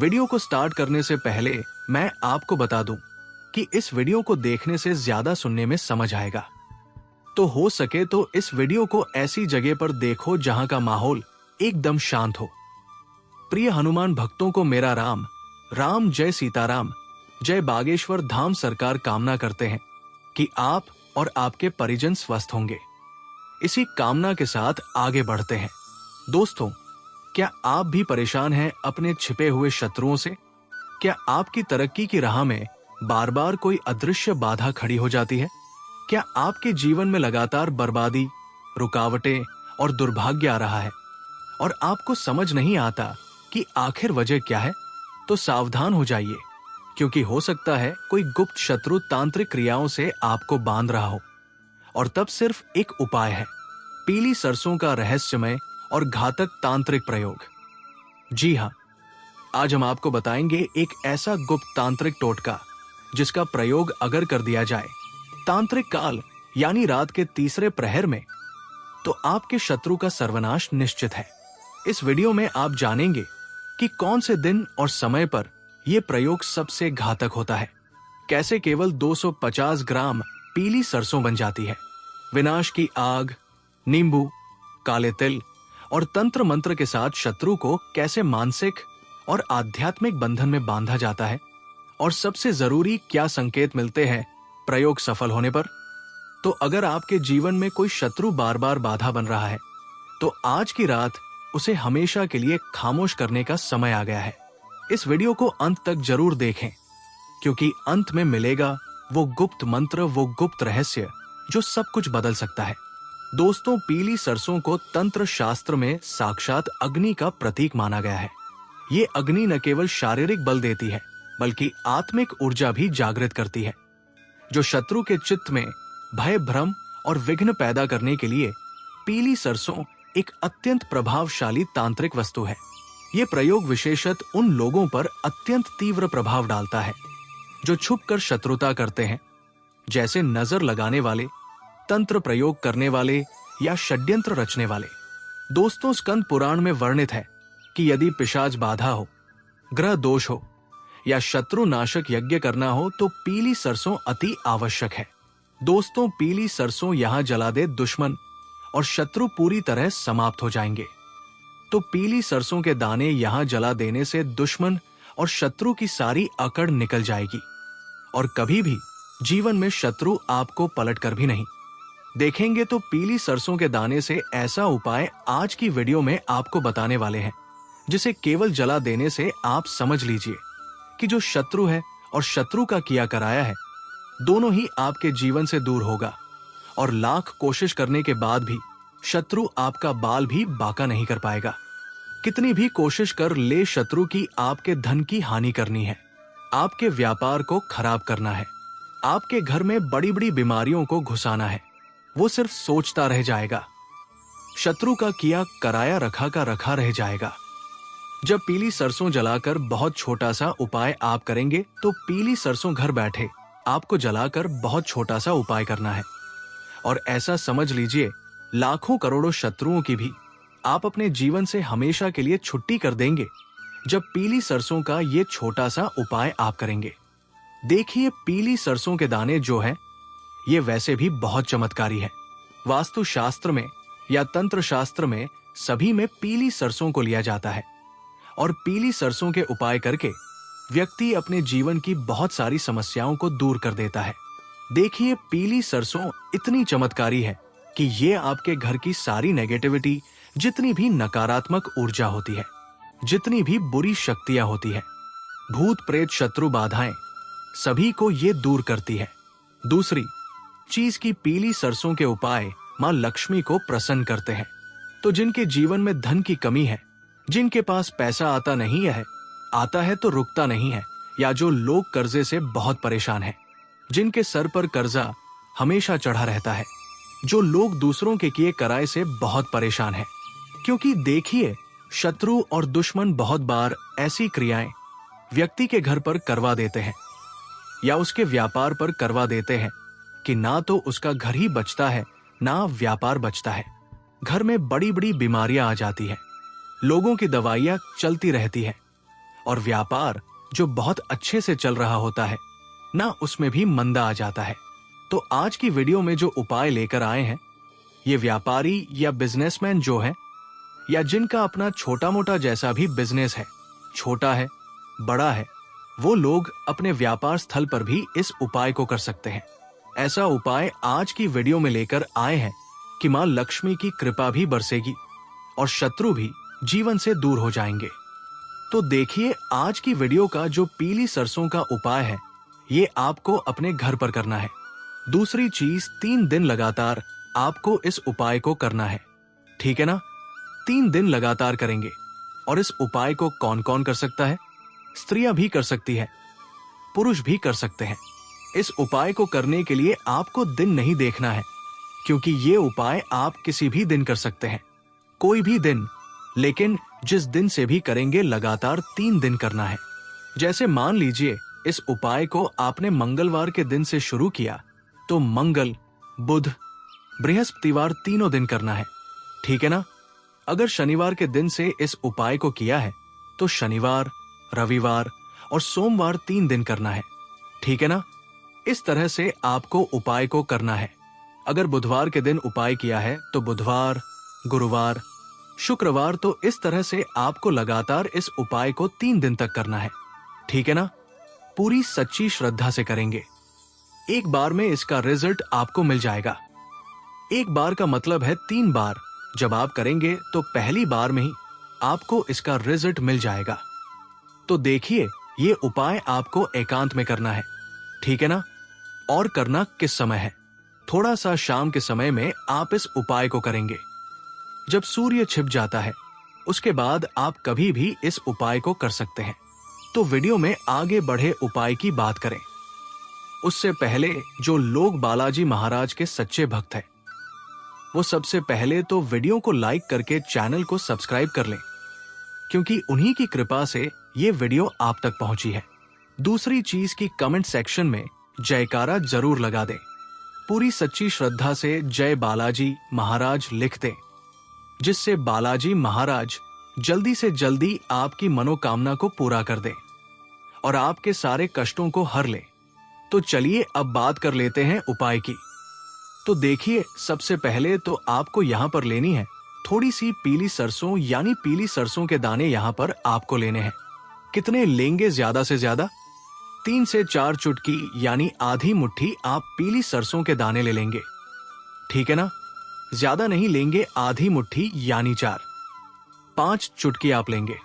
Video को start करने से पहले मैं आपको बता दूं कि इस वीडियो को देखने से ज्यादा सुनने में समझ आएगा, तो हो सके तो इस वीडियो को ऐसी जगह पर देखो जहां का माहौल एकदम शांत हो। प्रिय हनुमान भक्तों को मेरा राम राम जय सीताराम जय बागेश्वर धाम सरकार कामना करते हैं कि आप और आपके परिजन स्वस्थ होंगे। इसी कामना के साथ आगे बढ़ते हैं। दोस्तों, क्या आप भी परेशान हैं अपने छिपे हुए शत्रुओं से? क्या आपकी तरक्की की राह में बार बार कोई अदृश्य बाधा खड़ी हो जाती है? क्या आपके जीवन में लगातार बर्बादी, रुकावटें और दुर्भाग्य आ रहा है और आपको समझ नहीं आता कि आखिर वजह क्या है? तो सावधान हो जाइए, क्योंकि हो सकता है कोई गुप्त शत्रु तांत्रिक क्रियाओं से आपको बांध रहा हो। और तब सिर्फ एक उपाय है, पीली सरसों का रहस्यमय और घातक तांत्रिक प्रयोग। जी हाँ, आज हम आपको बताएंगे एक ऐसा गुप्त तांत्रिक टोटका जिसका प्रयोग अगर कर दिया जाए तांत्रिक काल यानी रात के तीसरे प्रहर में, तो आपके शत्रु का सर्वनाश निश्चित है। इस वीडियो में आप जानेंगे कि कौन से दिन और समय पर यह प्रयोग सबसे घातक होता है, कैसे केवल 250 ग्राम पीली सरसों बन जाती है, विनाश की आग, नींबू, काले तिल और तंत्र मंत्र के साथ शत्रु को कैसे मानसिक और आध्यात्मिक बंधन में बांधा जाता है, और सबसे जरूरी क्या संकेत मिलते हैं प्रयोग सफल होने पर। तो अगर आपके जीवन में कोई शत्रु बार बार बाधा बन रहा है, तो आज की रात उसे हमेशा के लिए खामोश करने का समय आ गया है। इस वीडियो को अंत तक जरूर देखें, क्योंकि अंत में मिलेगा वो गुप्त मंत्र, वो गुप्त रहस्य जो सब कुछ बदल सकता है। दोस्तों, पीली सरसों को तंत्र शास्त्र में साक्षात अग्नि का प्रतीक माना गया है। ये अग्नि न केवल शारीरिक बल देती है, बल्कि आत्मिक ऊर्जा भी जागृत करती है, जो शत्रु के चित्त में भय, भ्रम और विघ्न पैदा करने के लिए पीली सरसों एक अत्यंत प्रभावशाली तांत्रिक वस्तु है। ये प्रयोग विशेषतः उन लोगों पर अत्यंत तीव्र प्रभाव डालता है जो छुपकर शत्रुता करते हैं, जैसे नजर लगाने वाले, तंत्र प्रयोग करने वाले या षड्यंत्र रचने वाले। दोस्तों, स्कंद पुराण में वर्णित है कि यदि पिशाच बाधा हो, ग्रह दोष हो या शत्रु नाशक यज्ञ करना हो, तो पीली सरसों अति आवश्यक है। दोस्तों, पीली सरसों यहां जला दे दुश्मन और शत्रु पूरी तरह समाप्त हो जाएंगे। तो पीली सरसों के दाने यहां जला देने से दुश्मन और शत्रु की सारी अकड़ निकल जाएगी और कभी भी जीवन में शत्रु आपको पलट कर भी नहीं देखेंगे। तो पीली सरसों के दाने से ऐसा उपाय आज की वीडियो में आपको बताने वाले हैं, जिसे केवल जला देने से आप समझ लीजिए कि जो शत्रु है और शत्रु का किया कराया है, दोनों ही आपके जीवन से दूर होगा और लाख कोशिश करने के बाद भी शत्रु आपका बाल भी बांका नहीं कर पाएगा। कितनी भी कोशिश कर ले, शत्रु की आपके धन की हानि करनी है, आपके व्यापार को खराब करना है, आपके घर में बड़ी बड़ी बीमारियों को घुसाना है, वो सिर्फ सोचता रह जाएगा। शत्रु का किया कराया रखा का रखा रह जाएगा। जब पीली सरसों जलाकर बहुत छोटा सा उपाय आप करेंगे, तो पीली सरसों घर बैठे आपको जलाकर बहुत छोटा सा उपाय करना है, और ऐसा समझ लीजिए लाखों करोड़ों शत्रुओं की भी आप अपने जीवन से हमेशा के लिए छुट्टी कर देंगे, जब पीली सरसों का ये छोटा सा उपाय आप करेंगे। देखिए, पीली सरसों के दाने जो हैं, ये वैसे भी बहुत चमत्कारी है। वास्तु शास्त्र में या तंत्र शास्त्र में सभी में पीली सरसों को लिया जाता है, और पीली सरसों के उपाय करके व्यक्ति अपने जीवन की बहुत सारी समस्याओं को दूर कर देता है। देखिए, पीली सरसों इतनी चमत्कारी है कि ये आपके घर की सारी नेगेटिविटी, जितनी भी नकारात्मक ऊर्जा होती है, जितनी भी बुरी शक्तियां होती है, भूत प्रेत शत्रु बाधाएं, सभी को ये दूर करती है। दूसरी चीज की पीली सरसों के उपाय मां लक्ष्मी को प्रसन्न करते हैं। तो जिनके जीवन में धन की कमी है, जिनके पास पैसा आता नहीं है, आता है तो रुकता नहीं है, या जो लोग कर्जे से बहुत परेशान हैं, जिनके सर पर कर्जा हमेशा चढ़ा रहता है, जो लोग दूसरों के किए कराए से बहुत परेशान हैं, क्योंकि देखिए, शत्रु और दुश्मन बहुत बार ऐसी क्रियाएं व्यक्ति के घर पर करवा देते हैं या उसके व्यापार पर करवा देते हैं कि ना तो उसका घर ही बचता है, ना व्यापार बचता है। घर में बड़ी बड़ी बीमारियां आ जाती है, लोगों की दवाइयां चलती रहती है और व्यापार जो बहुत अच्छे से चल रहा होता है ना, उसमें भी मंदा आ जाता है। तो आज की वीडियो में जो उपाय लेकर आए हैं, ये व्यापारी या बिजनेसमैन जो है, या जिनका अपना छोटा मोटा जैसा भी बिजनेस है, छोटा है बड़ा है, वो लोग अपने व्यापार स्थल पर भी इस उपाय को कर सकते हैं। ऐसा उपाय आज की वीडियो में लेकर आए हैं कि मां लक्ष्मी की कृपा भी बरसेगी और शत्रु भी जीवन से दूर हो जाएंगे। तो देखिए, आज की वीडियो का जो पीली सरसों का उपाय है, ये आपको अपने घर पर करना है। दूसरी चीज, 3 दिन लगातार आपको इस उपाय को करना है, ठीक है ना? 3 दिन लगातार करेंगे। और इस उपाय को कौन कौन कर सकता है? स्त्रियां भी कर सकती है, पुरुष भी कर सकते हैं। इस उपाय को करने के लिए आपको दिन नहीं देखना है, क्योंकि ये उपाय आप किसी भी दिन कर सकते हैं, कोई भी दिन, लेकिन जिस दिन से भी करेंगे लगातार 3 दिन करना है। जैसे मान लीजिए इस उपाय को आपने मंगलवार के दिन से शुरू किया, तो मंगल, बुध, बृहस्पतिवार तीनों दिन करना है, ठीक है ना? अगर शनिवार के दिन से इस उपाय को किया है, तो शनिवार, रविवार और सोमवार 3 दिन करना है, ठीक है ना? इस तरह से आपको उपाय को करना है। अगर बुधवार के दिन उपाय किया है, तो बुधवार, गुरुवार, शुक्रवार, तो इस तरह से आपको लगातार इस उपाय को 3 दिन तक करना है, ठीक है ना? पूरी सच्ची श्रद्धा से करेंगे। एक बार में इसका रिजल्ट आपको मिल जाएगा। एक बार का मतलब है 3 बार। जब आप करेंगे तो पहली बार में ही आपको इसका रिजल्ट मिल जाएगा। तो देखिए, ये उपाय आपको एकांत में करना है, ठीक है ना? और करना किस समय है? थोड़ा सा शाम के समय में आप इस उपाय को करेंगे। जब सूर्य छिप जाता है, उसके बाद आप कभी भी इस उपाय को कर सकते हैं। तो वीडियो में आगे बढ़े उपाय की बात करें, उससे पहले जो लोग बालाजी महाराज के सच्चे भक्त हैं, वो सबसे पहले तो वीडियो को लाइक करके चैनल को सब्सक्राइब कर लें, क्योंकि उन्हीं की कृपा से ये वीडियो आप तक पहुंची है। दूसरी चीज की कमेंट सेक्शन में जयकारा जरूर लगा दें। पूरी सच्ची श्रद्धा से जय बालाजी महाराज लिख दें, जिससे बालाजी महाराज जल्दी से जल्दी आपकी मनोकामना को पूरा कर दें और आपके सारे कष्टों को हर लें। तो चलिए अब बात कर लेते हैं उपाय की। तो देखिए, सबसे पहले तो आपको यहाँ पर लेनी है थोड़ी सी पीली सरसों, यानी पीली सरसों के दाने यहाँ पर आपको लेने हैं। कितने लेंगे? ज्यादा से ज्यादा 3 से 4 चुटकी, यानी आधी मुट्ठी आप पीली सरसों के दाने ले लेंगे, ठीक है ना? ज्यादा नहीं लेंगे, आधी मुट्ठी यानी 4-5 चुटकी आप लेंगे।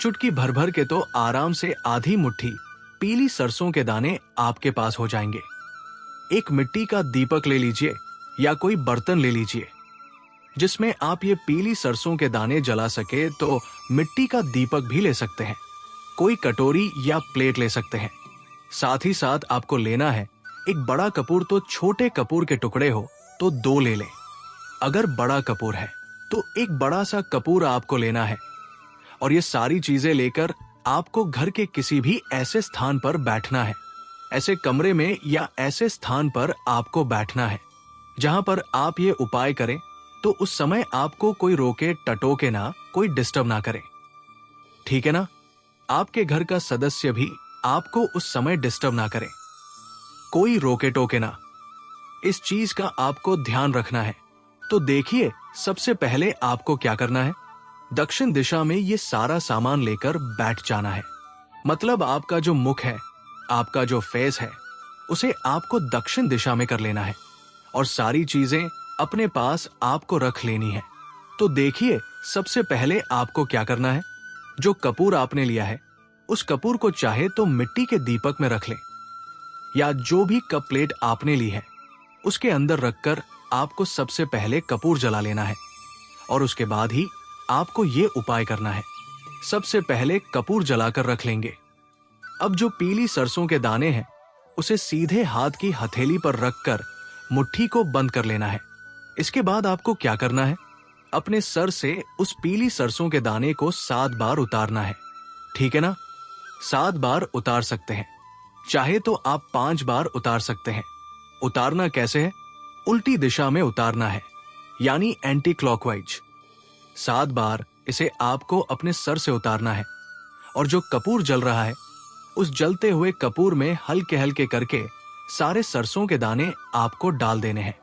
चुटकी भर भर के तो आराम से आधी मुट्ठी पीली सरसों के दाने आपके पास हो जाएंगे। एक मिट्टी का दीपक ले लीजिए या कोई बर्तन ले लीजिए जिसमें आप ये पीली सरसों के दाने जला सके, तो मिट्टी का दीपक भी ले सकते हैं। कोई कटोरी या प्लेट ले सकते हैं। साथ ही साथ आपको लेना है एक बड़ा कपूर, तो छोटे कपूर के टुकड़े हो तो 2 ले लें। अगर बड़ा कपूर है तो एक बड़ा सा कपूर आपको लेना है। और ये सारी चीजें लेकर आपको घर के किसी भी ऐसे स्थान पर बैठना है, ऐसे कमरे में या ऐसे स्थान पर आपको बैठना है जहां पर आप ये उपाय करें, तो उस समय आपको कोई रोके टटोके ना, कोई डिस्टर्ब ना करे, ठीक है ना? आपके घर का सदस्य भी आपको उस समय डिस्टर्ब ना करे, कोई रोके टोके ना। इस चीज का आपको ध्यान रखना है। तो देखिए, सबसे पहले आपको क्या करना है, दक्षिण दिशा में ये सारा सामान लेकर बैठ जाना है। मतलब आपका जो मुख है, आपका जो फेस है, उसे आपको दक्षिण दिशा में कर लेना है और सारी चीजें अपने पास आपको रख लेनी है। तो देखिए, सबसे पहले आपको क्या करना है, जो कपूर आपने लिया है, उस कपूर को चाहे तो मिट्टी के दीपक में रख लें, या जो भी कप प्लेट आपने ली है उसके अंदर रखकर आपको सबसे पहले कपूर जला लेना है और उसके बाद ही आपको ये उपाय करना है। सबसे पहले कपूर जलाकर रख लेंगे। अब जो पीली सरसों के दाने हैं, उसे सीधे हाथ की हथेली पर रखकर मुट्ठी को बंद कर लेना है। इसके बाद आपको क्या करना है, अपने सर से उस पीली सरसों के दाने को 7 बार उतारना है, ठीक है ना? 7 बार उतार सकते हैं, चाहे तो आप 5 बार उतार सकते हैं। उतारना कैसे है, उल्टी दिशा में उतारना है, यानी एंटी क्लॉकवाइज। 7 बार इसे आपको अपने सर से उतारना है और जो कपूर जल रहा है उस जलते हुए कपूर में हल्के हल्के करके सारे सरसों के दाने आपको डाल देने हैं।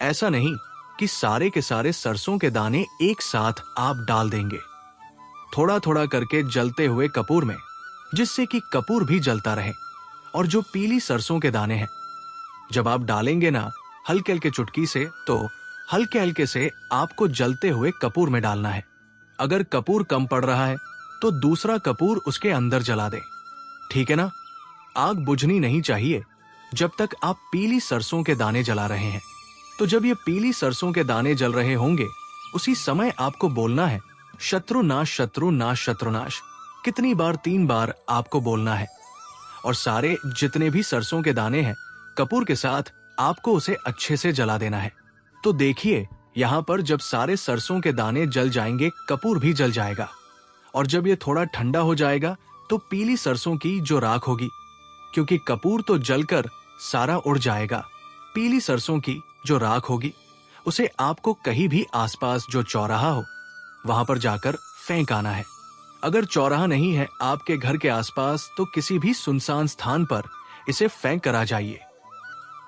ऐसा नहीं कि सारे के सारे सरसों के दाने एक साथ आप डाल देंगे, थोड़ा थोड़ा करके जलते हुए कपूर में, जिससे कि कपूर भी जलता रहे। और जो पीली सरसों के दाने हैं जब आप डालेंगे ना हल्के हल्के चुटकी से, तो हल्के हल्के से आपको जलते हुए कपूर में डालना है। अगर कपूर कम पड़ रहा है तो दूसरा कपूर उसके अंदर जला दें, ठीक है ना। आग बुझनी नहीं चाहिए जब तक आप पीली सरसों के दाने जला रहे हैं। तो जब ये पीली सरसों के दाने जल रहे होंगे उसी समय आपको बोलना है शत्रुनाश शत्रुनाश शत्रुनाश। कितनी बार? 3 बार आपको बोलना है। और सारे जितने भी सरसों के दाने हैं कपूर के साथ आपको उसे अच्छे से जला देना है। तो देखिए यहाँ पर जब सारे सरसों के दाने जल जाएंगे कपूर भी जल जाएगा। और जब ये थोड़ा ठंडा हो जाएगा तो पीली सरसों की जो राख होगी, क्योंकि कपूर तो जलकर सारा उड़ जाएगा, पीली सरसों की जो राख होगी उसे आपको कहीं भी आसपास जो चौराहा हो वहां पर जाकर फेंक आना है। अगर चौराहा नहीं है आपके घर के आसपास तो किसी भी सुनसान स्थान पर इसे फेंक कर आ जाइए।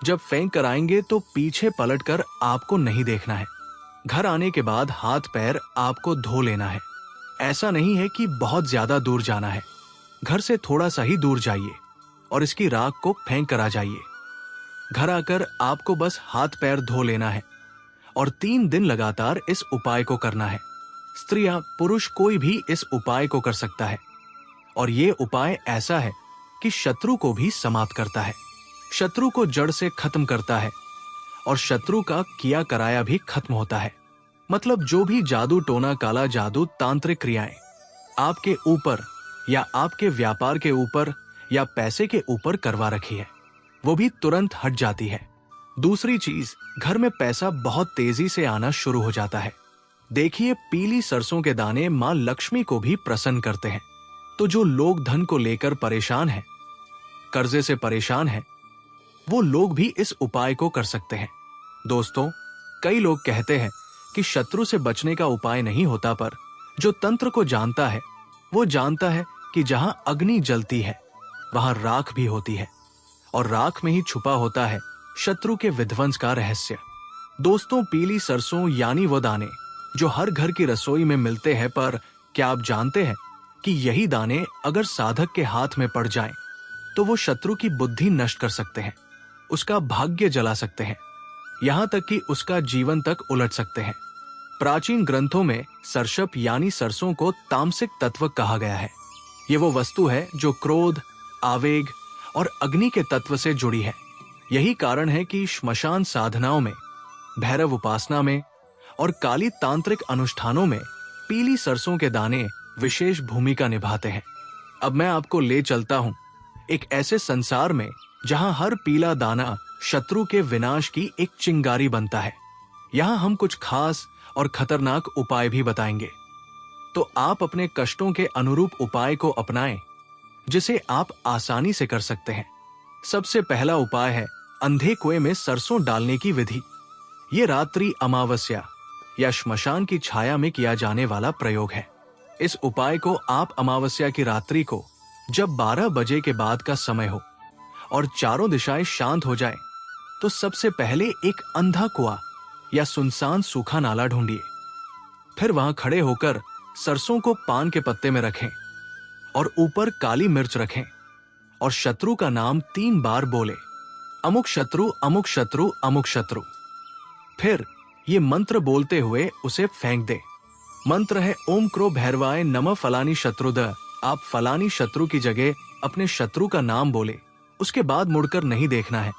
जब फेंक कर आएंगे तो पीछे पलटकर आपको नहीं देखना है। घर आने के बाद हाथ पैर आपको धो लेना है। ऐसा नहीं है कि बहुत ज्यादा दूर जाना है, घर से थोड़ा सा ही दूर जाइए और इसकी राख को फेंक कर आ जाइए। घर आकर आपको बस हाथ पैर धो लेना है और 3 दिन लगातार इस उपाय को करना है। स्त्रियां पुरुष कोई भी इस उपाय को कर सकता है। और ये उपाय ऐसा है कि शत्रु को भी समाप्त करता है, शत्रु को जड़ से खत्म करता है और शत्रु का किया कराया भी खत्म होता है। मतलब जो भी जादू टोना काला जादू तांत्रिक क्रियाएं आपके ऊपर या आपके व्यापार के ऊपर या पैसे के ऊपर करवा रखी है वो भी तुरंत हट जाती है। दूसरी चीज, घर में पैसा बहुत तेजी से आना शुरू हो जाता है। देखिए पीली सरसों के दाने मां लक्ष्मी को भी प्रसन्न करते हैं। तो जो लोग धन को लेकर परेशान हैं, कर्जे से परेशान हैं, वो लोग भी इस उपाय को कर सकते हैं। दोस्तों, कई लोग कहते हैं कि शत्रु से बचने का उपाय नहीं होता, पर जो तंत्र को जानता है वो जानता है कि जहां अग्नि जलती है वहां राख भी होती है और राख में ही छुपा होता है शत्रु के विध्वंस का रहस्य। दोस्तों, पीली सरसों यानी वो दाने जो हर घर की रसोई में मिलते हैं, पर क्या आप जानते हैं कि यही दाने अगर साधक के हाथ में पड़ जाएं, तो वो शत्रु की बुद्धि नष्ट कर सकते हैं, उसका भाग्य जला सकते हैं, यहां तक कि उसका जीवन तक उलट सकते हैं। प्राचीन ग्रंथों में सरसप यानी सरसों को तामसिक तत्व कहा गया है। ये वो वस्तु है जो क्रोध, आवेग और अग्नि के तत्व से जुड़ी है। यही कारण है कि श्मशान साधनाओं में, भैरव उपासना में और काली तांत्रिक अनुष्ठानों में पीली सरसों के दाने विशेष भूमिका निभाते हैं। अब मैं आपको ले चलता हूं एक ऐसे संसार में जहां हर पीला दाना शत्रु के विनाश की एक चिंगारी बनता है। यहां हम कुछ खास और खतरनाक उपाय भी बताएंगे। तो आप अपने कष्टों के अनुरूप उपाय को अपनाएं, जिसे आप आसानी से कर सकते हैं। सबसे पहला उपाय है अंधे कुएं में सरसों डालने की विधि। ये रात्रि अमावस्या या श्मशान की छाया में किया जाने वाला प्रयोग है। इस उपाय को आप अमावस्या की रात्रि को जब 12 बजे के बाद का समय हो और चारों दिशाएं शांत हो जाए, तो सबसे पहले एक अंधा कुआं या सुनसान सूखा नाला ढूंढिए। फिर वहां खड़े होकर सरसों को पान के पत्ते में रखें और ऊपर काली मिर्च रखें और शत्रु का नाम 3 बार बोले, अमुक शत्रु अमुक शत्रु अमुक शत्रु। फिर ये मंत्र बोलते हुए उसे फेंक दे। मंत्र है ओम क्रो भैरवाय नमः फलानी शत्रुद। आप फलानी शत्रु की जगह अपने शत्रु का नाम बोले, उसके बाद मुड़कर नहीं देखना है।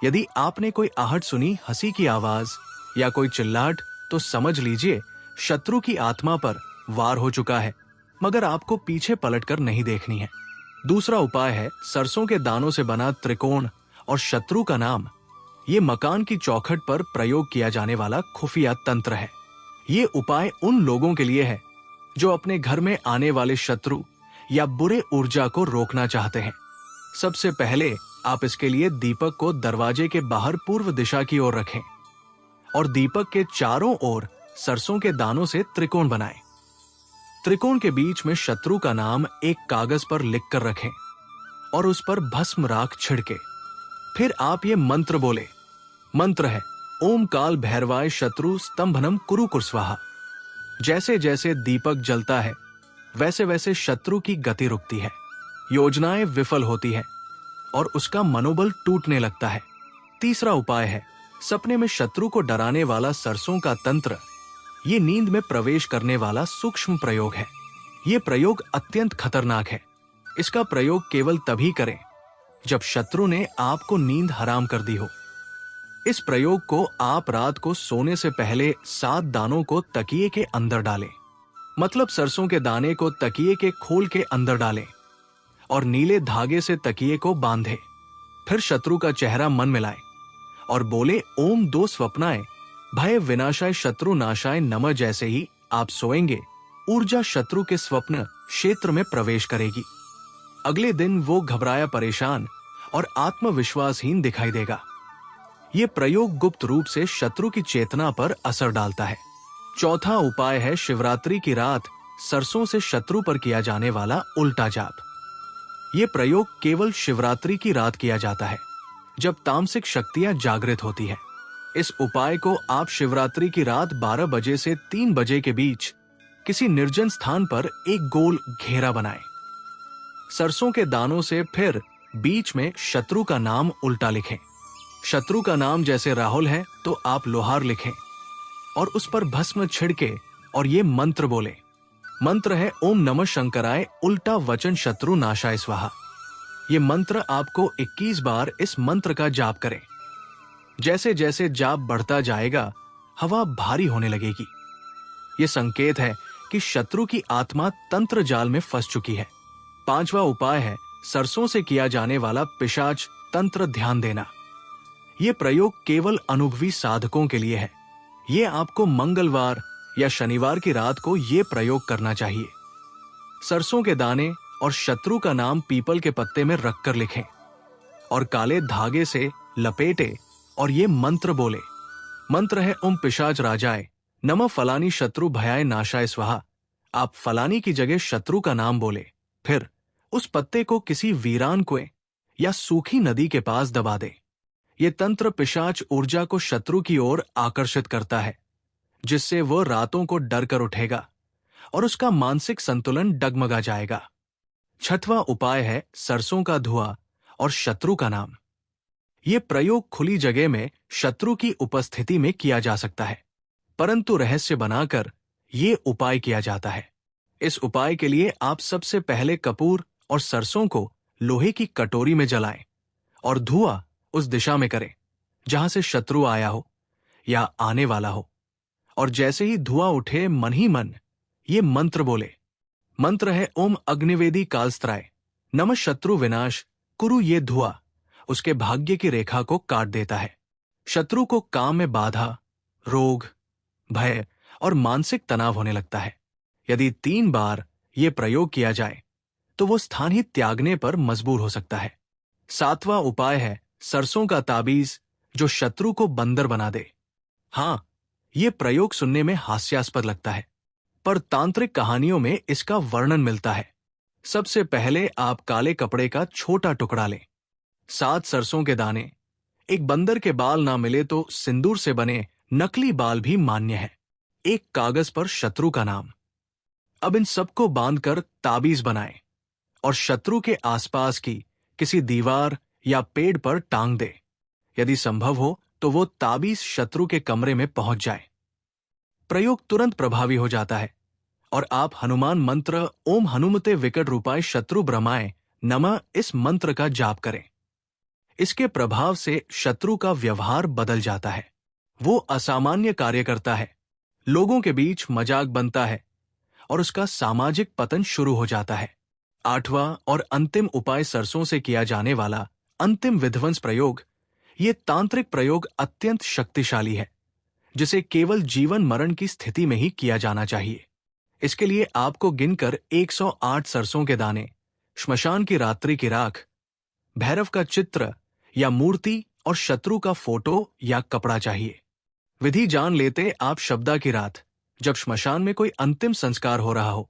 यदि आपने कोई आहट सुनी, हंसी की आवाज या कोई चिल्लाहट, तो समझ लीजिए शत्रु की आत्मा पर वार हो चुका है, मगर आपको पीछे पलटकर नहीं देखनी है। दूसरा उपाय है सरसों के दानों से बना त्रिकोण और शत्रु का नाम। ये मकान की चौखट पर प्रयोग किया जाने वाला खुफिया तंत्र है। ये उपाय उन लोगों के लिए है जो अपने घर में आने वाले शत्रु या बुरे ऊर्जा को रोकना चाहते हैं। सबसे पहले आप इसके लिए दीपक को दरवाजे के बाहर पूर्व दिशा की ओर रखें और दीपक के चारों ओर सरसों के दानों से त्रिकोण बनाएं। त्रिकोण के बीच में शत्रु का नाम एक कागज पर लिखकर रखें और उस पर भस्म राख छिड़के। फिर आप ये मंत्र बोले। मंत्र है ओम काल भैरवाय शत्रु स्तंभनम कुरु कुर्स्वाहा। जैसे जैसे दीपक जलता है वैसे वैसे शत्रु की गति रुकती है, योजनाएं विफल होती है और उसका मनोबल टूटने लगता है। तीसरा उपाय है सपने में शत्रु को डराने वाला सरसों का तंत्र। ये नींद में प्रवेश करने वाला सूक्ष्म प्रयोग है। ये प्रयोग अत्यंत खतरनाक है। इसका प्रयोग केवल तभी करें जब शत्रु ने आपको नींद हराम कर दी हो। इस प्रयोग को आप रात को सोने से पहले 7 दानों को तकिए के अंदर डालें। मतलब सरसों के दाने को तकिए के खोल के अंदर डालें और नीले धागे से तकिए को बांधे। फिर शत्रु का चेहरा मन मिलाए और बोले ओम 2 स्वप्नाएं भय विनाशाय शत्रु नाशाय नमः। जैसे ही आप सोएंगे ऊर्जा शत्रु के स्वप्न क्षेत्र में प्रवेश करेगी। अगले दिन वो घबराया, परेशान और आत्मविश्वासहीन दिखाई देगा। ये प्रयोग गुप्त रूप से शत्रु की चेतना पर असर डालता है। चौथा उपाय है शिवरात्रि की रात सरसों से शत्रु पर किया जाने वाला उल्टा जाप। ये प्रयोग केवल शिवरात्रि की रात किया जाता है जब तामसिक शक्तियां जागृत होती है। इस उपाय को आप शिवरात्रि की रात 12 बजे से 3 बजे के बीच किसी निर्जन स्थान पर एक गोल घेरा बनाएं। सरसों के दानों से फिर बीच में शत्रु का नाम उल्टा लिखें। शत्रु का नाम जैसे राहुल है तो आप लोहार लिखें और उस पर भस्म छिड़के और ये मंत्र बोले। मंत्र है ओम नमः शंकराय उल्टा वचन शत्रु नाशाय स्वाहा। ये मंत्र आपको 21 बार इस मंत्र का जाप करें। जैसे जैसे जाप बढ़ता जाएगा हवा भारी होने लगेगी। ये संकेत है कि शत्रु की आत्मा तंत्र जाल में फंस चुकी है। 5वां उपाय है सरसों से किया जाने वाला पिशाच तंत्र ध्यान देना। ये प्रयोग केवल अनुभवी साधकों के लिए है। ये आपको मंगलवार या शनिवार की रात को ये प्रयोग करना चाहिए। सरसों के दाने और शत्रु का नाम पीपल के पत्ते में रखकर लिखें और काले धागे से लपेटे और ये मंत्र बोले। मंत्र है ओम पिशाच राजाय नमः फलानी शत्रु भयाय नाशाय स्वाहा। आप फलानी की जगह शत्रु का नाम बोले। फिर उस पत्ते को किसी वीरान कुएं या सूखी नदी के पास दबा दे। ये तंत्र पिशाच ऊर्जा को शत्रु की ओर आकर्षित करता है, जिससे वह रातों को डर कर उठेगा और उसका मानसिक संतुलन डगमगा जाएगा। 6वां उपाय है सरसों का धुआं और शत्रु का नाम। ये प्रयोग खुली जगह में शत्रु की उपस्थिति में किया जा सकता है, परंतु रहस्य बनाकर ये उपाय किया जाता है। इस उपाय के लिए आप सबसे पहले कपूर और सरसों को लोहे की कटोरी में जलाएं और धुआं उस दिशा में करें जहां से शत्रु आया हो या आने वाला हो। और जैसे ही धुआं उठे मन ही मन ये मंत्र बोले। मंत्र है ओम अग्निवेदी कालस्त्राय नमः शत्रु विनाश कुरु। ये धुआं उसके भाग्य की रेखा को काट देता है। शत्रु को काम में बाधा, रोग, भय और मानसिक तनाव होने लगता है। यदि 3 बार ये प्रयोग किया जाए तो वो स्थान ही त्यागने पर मजबूर हो सकता है। 7वां उपाय है सरसों का ताबीज जो शत्रु को बंदर बना दे। हाँ, ये प्रयोग सुनने में हास्यास्पद लगता है, पर तांत्रिक कहानियों में इसका वर्णन मिलता है। सबसे पहले आप काले कपड़े का छोटा टुकड़ा लें, 7 सरसों के दाने, एक बंदर के बाल ना मिले तो सिंदूर से बने नकली बाल भी मान्य है, एक कागज पर शत्रु का नाम। अब इन सबको बांधकर ताबीज बनाएं और शत्रु के आसपास की किसी दीवार या पेड़ पर टांग दे। यदि संभव हो तो वो ताबीज शत्रु के कमरे में पहुंच जाए। प्रयोग तुरंत प्रभावी हो जाता है और आप हनुमान मंत्र ओम हनुमते विकट रूपाय शत्रु ब्रह्माय नमः इस मंत्र का जाप करें। इसके प्रभाव से शत्रु का व्यवहार बदल जाता है। वो असामान्य कार्य करता है, लोगों के बीच मजाक बनता है और उसका सामाजिक पतन शुरू हो जाता है। 8वां और अंतिम उपाय सरसों से किया जाने वाला अंतिम विध्वंस प्रयोग। ये तांत्रिक प्रयोग अत्यंत शक्तिशाली है, जिसे केवल जीवन मरण की स्थिति में ही किया जाना चाहिए। इसके लिए आपको गिनकर 108 सरसों के दाने, श्मशान की रात्रि की राख, भैरव का चित्र या मूर्ति और शत्रु का फोटो या कपड़ा चाहिए। विधि जान लेते आप शब्दा की रात, जब श्मशान में कोई अंतिम संस्कार हो रहा हो,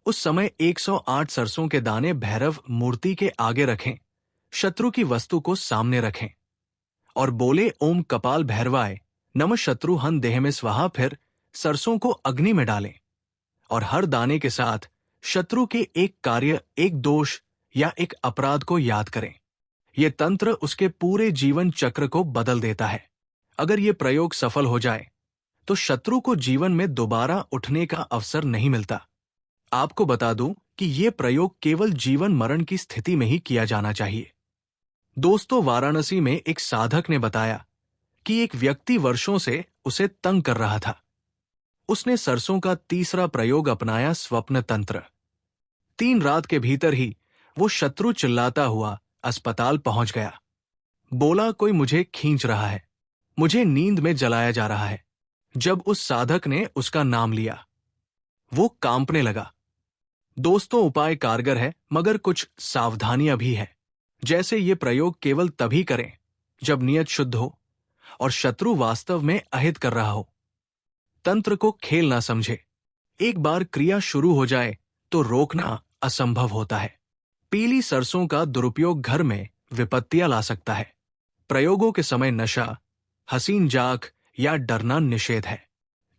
उस समय 108 सरसों के दाने भैरव मूर्ति के आगे रखें, शत्रु की वस्तु को सामने रखें और बोले ओम कपाल भैरवाय नमः शत्रु हन देह में स्वाहा। फिर सरसों को अग्नि में डालें और हर दाने के साथ शत्रु के एक कार्य, एक दोष या एक अपराध को याद करें। यह तंत्र उसके पूरे जीवन चक्र को बदल देता है। अगर यह प्रयोग सफल हो जाए तो शत्रु को जीवन में दोबारा उठने का अवसर नहीं मिलता। आपको बता दूं कि यह प्रयोग केवल जीवन मरण की स्थिति में ही किया जाना चाहिए। दोस्तों, वाराणसी में एक साधक ने बताया कि एक व्यक्ति वर्षों से उसे तंग कर रहा था। उसने सरसों का तीसरा प्रयोग अपनाया, स्वप्न तंत्र। 3 रात के भीतर ही वो शत्रु चिल्लाता हुआ अस्पताल पहुंच गया। बोला कोई मुझे खींच रहा है, मुझे नींद में जलाया जा रहा है। जब उस साधक ने उसका नाम लिया वो कांपने लगा। दोस्तों, उपाय कारगर है मगर कुछ सावधानियां भी है। जैसे ये प्रयोग केवल तभी करें जब नियत शुद्ध हो और शत्रु वास्तव में अहित कर रहा हो। तंत्र को खेल ना समझे। एक बार क्रिया शुरू हो जाए तो रोकना असंभव होता है। पीली सरसों का दुरुपयोग घर में विपत्तियां ला सकता है। प्रयोगों के समय नशा, हसीन जाक या डरना निषेध है।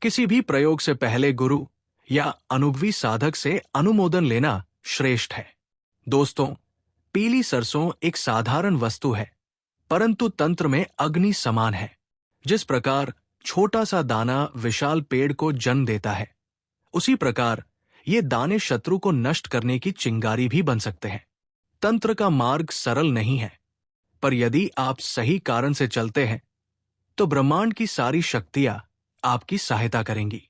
किसी भी प्रयोग से पहले गुरु या अनुभवी साधक से अनुमोदन लेना श्रेष्ठ है। दोस्तों, पीली सरसों एक साधारण वस्तु है परंतु तंत्र में अग्नि समान है। जिस प्रकार छोटा सा दाना विशाल पेड़ को जन्म देता है, उसी प्रकार ये दाने शत्रु को नष्ट करने की चिंगारी भी बन सकते हैं। तंत्र का मार्ग सरल नहीं है, पर यदि आप सही कारण से चलते हैं तो ब्रह्मांड की सारी शक्तियां आपकी सहायता करेंगी।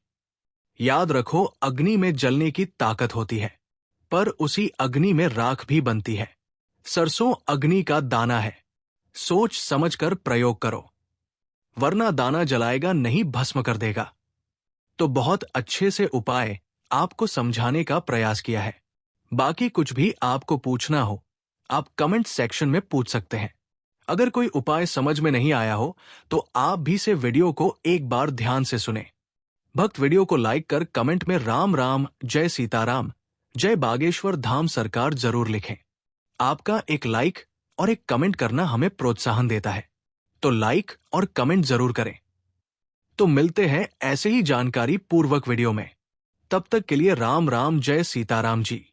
याद रखो, अग्नि में जलने की ताकत होती है, पर उसी अग्नि में राख भी बनती है। सरसों अग्नि का दाना है, सोच समझकर प्रयोग करो, वरना दाना जलाएगा नहीं, भस्म कर देगा। तो बहुत अच्छे से उपाय आपको समझाने का प्रयास किया है। बाकी कुछ भी आपको पूछना हो, आप कमेंट सेक्शन में पूछ सकते हैं। अगर कोई उपाय समझ में नहीं आया हो तो आप भी से वीडियो को एक बार ध्यान से सुने। भक्त वीडियो को लाइक कर कमेंट में राम राम, जय सीताराम, जय बागेश्वर धाम सरकार जरूर लिखें। आपका एक लाइक और एक कमेंट करना हमें प्रोत्साहन देता है, तो लाइक और कमेंट जरूर करें। तो मिलते हैं ऐसे ही जानकारी पूर्वक वीडियो में। तब तक के लिए राम राम, जय सीताराम जी।